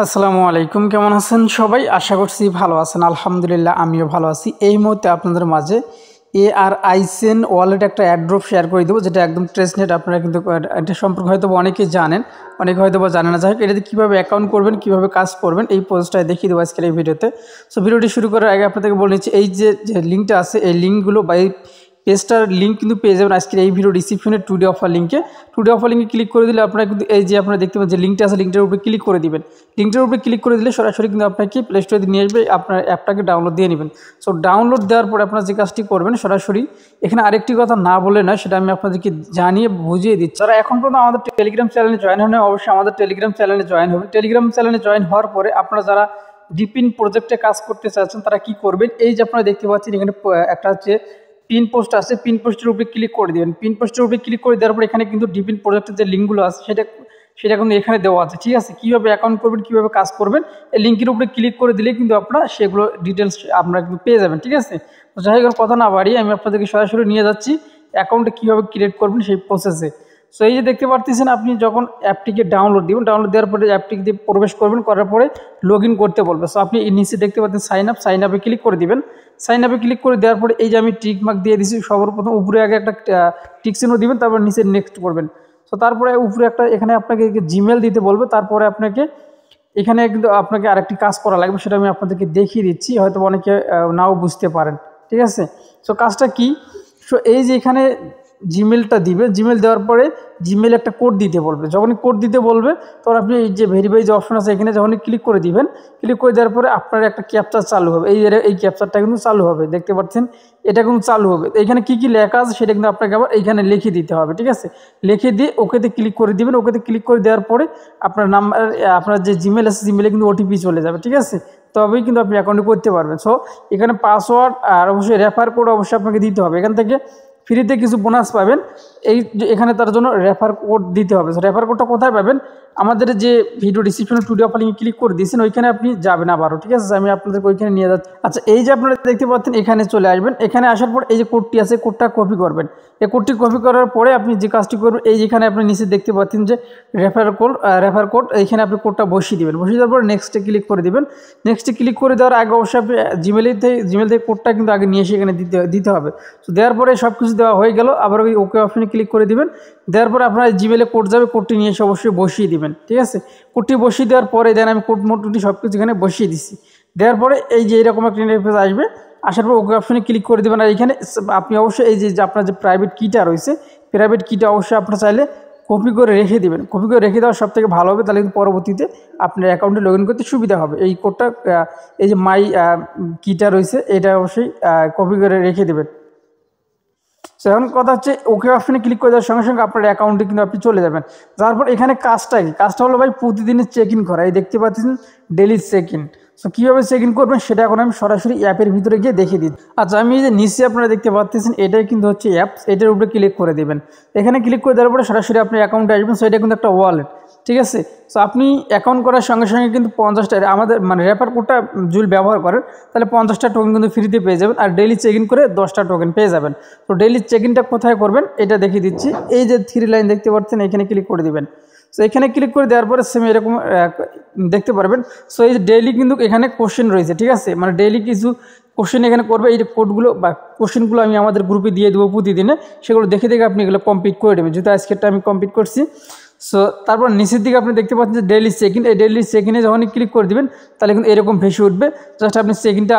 আসসালামু আলাইকুম, কেমন আছেন সবাই? আশা করছি ভালো আছেন। আলহামদুলিল্লাহ আমিও ভালো আছি। এই মুহূর্তে আপনাদের মাঝে ARISEN ওয়ালেট একটা অ্যাড্রপ শেয়ার করে দেবো, যেটা একদম ট্রেসনেট। আপনারা কিন্তু এটা সম্পর্কে হয়তো অনেকেই জানেন, অনেকে হয়তো জানে না। যাই হোক, এটাতে কীভাবে অ্যাকাউন্ট করবেন, কীভাবে কাজ করবেন, এই পোস্টটায় দেখিয়ে দেবো আজকের এই ভিডিওতে। সো ভিডিওটি শুরু করার আগে আপনাদেরকে বলে নিচ্ছি, এই যে লিঙ্কটা আছে, এই লিঙ্কগুলো বা এই পেজটার লিঙ্ক কিন্তু পেয়ে যাবেন আজকের এই ভিডিও ডিসক্রিপশনে টুডে অফার লিঙ্কে। টুডে অফার লিঙ্কে ক্লিক করে দিলে আপনারা কিন্তু এই যে আপনারা দেখতে পাচ্ছেন যে লিঙ্কটা আছে, লিঙ্কটার উপরে ক্লিক করে দিবেন। লিঙ্কটার উপরে ক্লিক করে দিলে সরাসরি কিন্তু আপনাকে প্লে স্টোরে নিয়ে আসবে, আপনার অ্যাপটাকে ডাউনলোড দিয়ে নেবেন। সো ডাউনলোড দেওয়ার পরে আপনারা যে কাজটি করবেন, সরাসরি এখানে আরেকটি কথা না বলে নয়, সেটা আমি আপনাদেরকে জানিয়ে বুঝিয়ে দিচ্ছি। যারা এখন পর্যন্ত আমাদের টেলিগ্রাম চ্যানেলে জয়েন হন, অবশ্যই আমাদের টেলিগ্রাম চ্যানেলে জয়েন হবেন। টেলিগ্রাম চ্যানেলে জয়েন হওয়ার পরে আপনারা যারা ডিপিন প্রজেক্টে কাজ করতে চাচ্ছেন, তারা কি করবেন, এই যে আপনারা দেখতে পাচ্ছেন এখানে একটা হচ্ছে পিন পোস্ট আছে, পিন পোস্টের উপরে ক্লিক করে দেবেন। পিন পোস্টের উপরে ক্লিক করে দেওয়ার পর এখানে কিন্তু ডিপিন প্রজেক্টের যে লিঙ্কগুলো আছে সেটা কিন্তু এখানে দেওয়া আছে, ঠিক আছে। কীভাবে অ্যাকাউন্ট করবেন, কীভাবে কাজ করবেন, এই লিঙ্কের উপরে ক্লিক করে দিলে কিন্তু আপনারা সেগুলো ডিটেলস আপনারা কিন্তু পেয়ে যাবেন, ঠিক আছে। তো যাই হোক, কথা না বাড়িয়ে আমি আপনাদেরকে সরাসরি নিয়ে যাচ্ছি অ্যাকাউন্টে কীভাবে ক্রিয়েট করবেন সেই প্রসেসে। সো এই যে দেখতে পাচ্ছেন, আপনি যখন অ্যাপটিকে ডাউনলোড দিবেন, ডাউনলোড দেওয়ার পরে অ্যাপটিকে দিয়ে প্রবেশ করবেন, করার পরে লগ ইন করতে বলবে। সো আপনি নিচে দেখতে পাচ্ছেন সাইন আপে ক্লিক করে দিবেন। সাইন আপে ক্লিক করে দেওয়ার পরে এই যে আমি টিক মার্ক দিয়ে দিচ্ছি, সর্বপ্রথম উপরে আগে একটা টিক চিহ্ন দিবেন, তারপর নিচে নেক্সট করবেন। সো তারপরে উপরে একটা এখানে আপনাকে জিমেল দিতে বলবে, তারপরে আপনাকে এখানে কিন্তু আপনাকে আরেকটি কাজ করা লাগবে, সেটা আমি আপনাদেরকে দেখিয়ে দিচ্ছি, হয়তো অনেকে নাও বুঝতে পারেন, ঠিক আছে। সো কাজটা কি? সো এই যে এখানে জিমেলটা দিবে, জিমেল দেওয়ার পরে জিমেল একটা কোড দিতে বলবে। যখনই কোড দিতে বলবে, তখন আপনি এই যে ভেরিফাই যে অপশন আছে, এখানে যখনই ক্লিক করে দিবেন, ক্লিক করে দেওয়ার পরে আপনার একটা ক্যাপচার চালু হবে। এই ক্যাপচারটা কিন্তু চালু হবে, দেখতে পাচ্ছেন এটা কিন্তু চালু হবে। এখানে কি কি লেখা আছে সেটা কিন্তু আপনাকে আবার এইখানে লিখে দিতে হবে, ঠিক আছে। লিখে দিয়ে ওকেতে ক্লিক করে দিবেন। ওকেতে ক্লিক করে দেওয়ার পরে আপনার নাম্বার, আপনার যে জিমেল আছে, জিমেলে কিন্তু ওটিপি চলে যাবে, ঠিক আছে। তবেই কিন্তু আপনি অ্যাকাউন্টে করতে পারবেন। সো এখানে পাসওয়ার্ড আর অবশ্যই রেফার কোড অবশ্যই আপনাকে দিতে হবে। এখান থেকে ফ্রিতে কিছু বোনাস পাবেন, এখানে তার জন্য রেফার কোড দিতে হবে। রেফার কোডটা কোথায় পাবেন? আমাদের যে ভিডিও ডিসক্রিপশনে টুডে অফার লিঙ্কে ক্লিক করে দিয়েছেন, ওইখানে আপনি যাবেন আবারও, ঠিক আছে। আমি আপনাদেরকে ওইখানে নিয়ে যাচ্ছি। আচ্ছা, এই যে আপনারা দেখতে পাচ্ছেন, এখানে চলে আসবেন। এখানে আসার পর এই যে কোডটি আছে, কোডটা কপি করবেন। এই কোডটি কপি করার পরে আপনি যে কাজটি করবেন, এই যেখানে আপনি নিচে দেখতে পাচ্ছেন যে রেফার কোড, এইখানে আপনি কোডটা বসিয়ে দেবেন। বসিয়ে দেওয়ার পর নেক্সটে ক্লিক করে দেবেন। নেক্সটে ক্লিক করে দেওয়ার আগে অবশ্যই আপনি জিমেল থেকে কোডটা কিন্তু আগে নিয়ে এসে এখানে দিতে হবে। তো দেওয়ার পরে সব কিছু দেওয়া হয়ে গেল, আবার ওই ওকে অপশনে ক্লিক করে দিবেন। দেওয়ার পরে আপনার জিমেলে কোড যাবে, কোডটি নিয়ে এসে অবশ্যই বসিয়ে দিবেন, ঠিক আছে। কোডটি বসিয়ে দেওয়ার পরে দেন আমি কোড মোডটি সব কিছু এখানে বসিয়ে দিচ্ছি। দেওয়ার পরে এই যে এরকম একটা ইন্টারফেস আসবে, আসার পর ওকে অপশনে ক্লিক করে দেবেন। আর এখানে আপনি অবশ্যই এই যে আপনার যে প্রাইভেট কিটা রয়েছে, প্রাইভেট কিটা অবশ্যই আপনার চাইলে কপি করে রেখে দেবেন। কপি করে রেখে দেওয়া সব থেকে ভালো হবে, তাহলে কিন্তু পরবর্তীতে আপনার অ্যাকাউন্টে লগ ইন করতে সুবিধা হবে। এই কোডটা, এই যে মাই কিটা রয়েছে, এটা অবশ্যই কপি করে রেখে দেবেন। সো এখন কথা হচ্ছে, ওকে অপশনে ক্লিক করে দেওয়ার সঙ্গে সঙ্গে আপনার অ্যাকাউন্টে কিন্তু আপনি চলে যাবেন। তারপর এখানে কাজটা কি? কাজটা হলো ভাই প্রতিদিনের চেক ইন করা। এই দেখতে পাচ্ছেন ডেলি চেক ইন। সো কীভাবে চেক ইন করবেন সেটা এখন আমি সরাসরি অ্যাপের ভিতরে গিয়ে দেখিয়ে দিই। আচ্ছা, আমি যে নিচে আপনারা দেখতে পাচ্ছেন, এটাই কিন্তু হচ্ছে অ্যাপস। এটার উপরে ক্লিক করে দেবেন। এখানে ক্লিক করে দেওয়ার পরে সরাসরি আপনি অ্যাকাউন্টে আসবেন। সো এটা কিন্তু একটা ওয়ালেট, ঠিক আছে। সো আপনি অ্যাকাউন্ট করার সঙ্গে সঙ্গে কিন্তু 50টা, আমাদের রেফার কোডটা যদি ব্যবহার করেন, তাহলে 50টা টোকেন কিন্তু ফ্রিতে পেয়ে যাবেন। আর ডেইলি চেক ইন করে 10টা টোকেন পেয়ে যাবেন। তো ডেইলি চেক ইনটা কোথায় করবেন এটা দেখিয়ে দিচ্ছি। এই যে 3 লাইন দেখতে পাচ্ছেন, এখানে ক্লিক করে দিবেন। সো এখানে ক্লিক করে দেওয়ার পরে সেম এরকম দেখতে পারবেন। সো এই যে ডেইলি কিন্তু এখানে কোশ্চেন রয়েছে, ঠিক আছে। মানে ডেইলি কিছু কোশ্চেন এখানে করবে। এই যে কোডগুলো বা কোশ্চেনগুলো আমি আমাদের গ্রুপে দিয়ে দেবো প্রতিদিনে, সেগুলো দেখে দেখে আপনি এগুলো কমপ্লিট করে দেবেন। যেহেতু আজকেরটা আমি কমপ্লিট করছি। সো তারপর নিচের দিকে আপনি দেখতে পাচ্ছেন যে ডেইলি চেক ইন। এই ডেইলি চেক ইনে যখনই ক্লিক করে দেবেন, তাহলে কিন্তু এরকম ভেসে উঠবে। জাস্ট আপনি চেক ইনটা,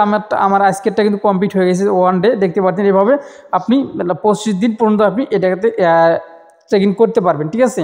আমার আজকেরটা কিন্তু কমপ্লিট হয়ে গেছে 1 ডে, দেখতে পাচ্ছেন। এভাবে আপনি 25 দিন পর্যন্ত আপনি এটাতে চেক ইন করতে পারবেন, ঠিক আছে।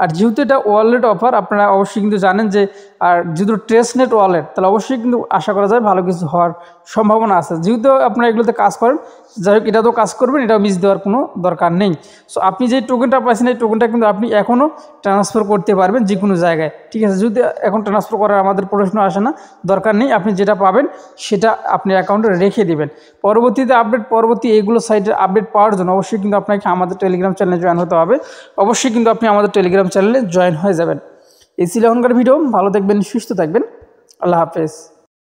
আর যেহেতু এটা ওয়ালেট অফার, আপনারা অবশ্যই কিন্তু জানেন যে, আর যেহেতু ট্রেসনেট ওয়ালেট, তাহলে অবশ্যই কিন্তু আশা করা যায় ভালো কিছু হওয়ার সম্ভাবনা আছে। যেহেতু আপনারা এগুলোতে কাজ করেন, যাই হোক এটাতেও কাজ করবেন, এটাও মিস দেওয়ার কোনো দরকার নেই। সো আপনি যে টোকেনটা পাচ্ছেন, এই টোকেনটা কিন্তু আপনি এখনও ট্রান্সফার করতে পারবেন যে কোনো জায়গায়, ঠিক আছে। যদি এখন ট্রান্সফার করার আমাদের প্রশ্ন আসে না, দরকার নেই। আপনি যেটা পাবেন সেটা আপনি অ্যাকাউন্টে রেখে দেবেন। পরবর্তীতে পরবর্তী এইগুলো সাইটের আপডেট পাওয়ার জন্য অবশ্যই কিন্তু আপনাকে আমাদের টেলিগ্রাম চ্যানেলে জয়েন হতে হবে। অবশ্যই কিন্তু আপনি আমাদের টেলিগ্রাম চ্যানেলে জয়েন হয়ে যাবেন। এই ছিল এখনকার ভিডিও। ভালো থাকবেন, সুস্থ থাকবেন। আল্লাহ হাফেজ।